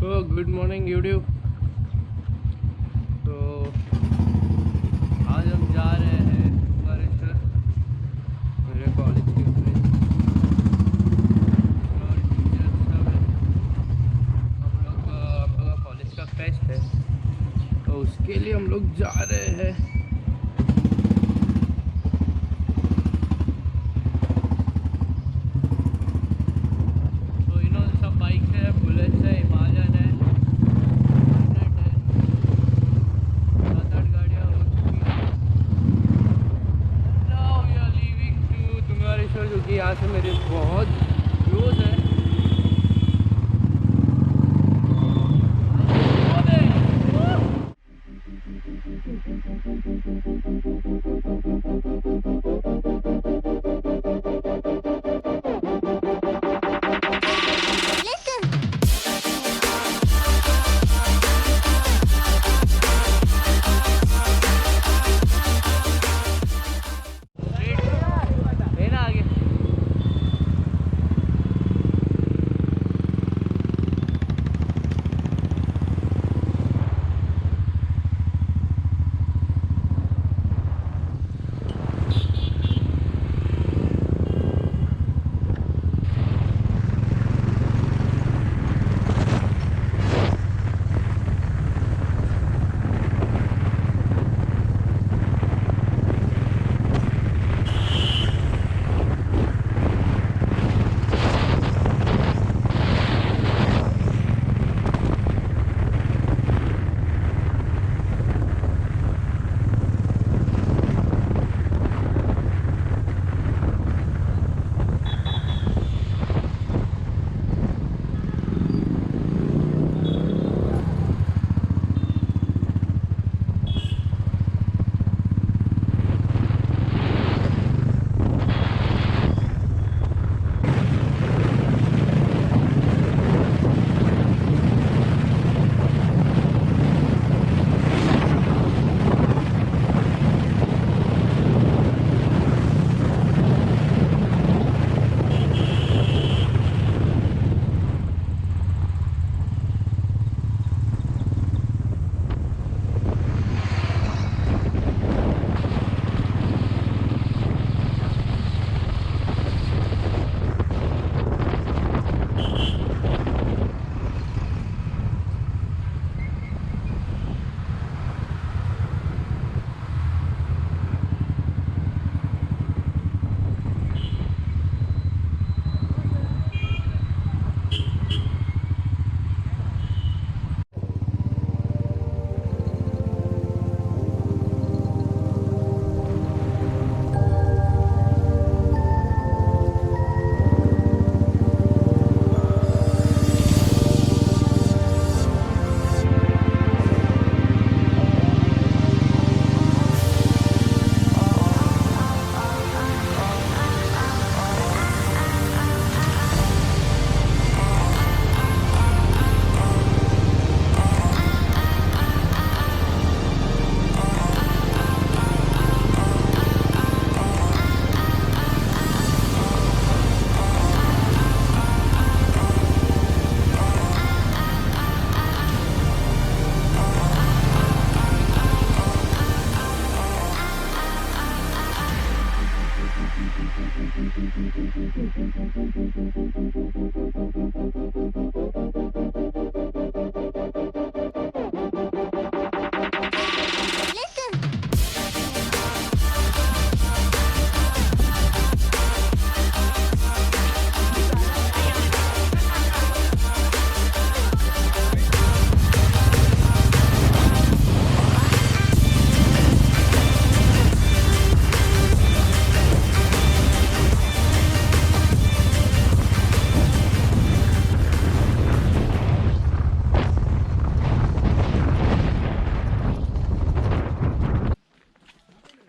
तो good morning YouTube. तो आज हम जा रहे हैं तुंगारेश्वर, मेरे कॉलेज के फ्रेंड और टीचर्स सब है। हम लोग का कॉलेज का फेस्ट है, तो उसके लिए हम लोग जा रहे हैं। यहाँ से मेरे बहुत क्लोज है।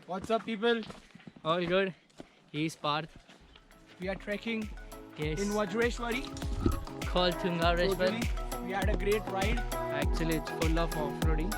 What's up, people? All good. He's Parth. We are trekking Yes. in Vajreshwari. Called Tungareshwar. Totally. We had a great ride. Actually, it's full of off-roading.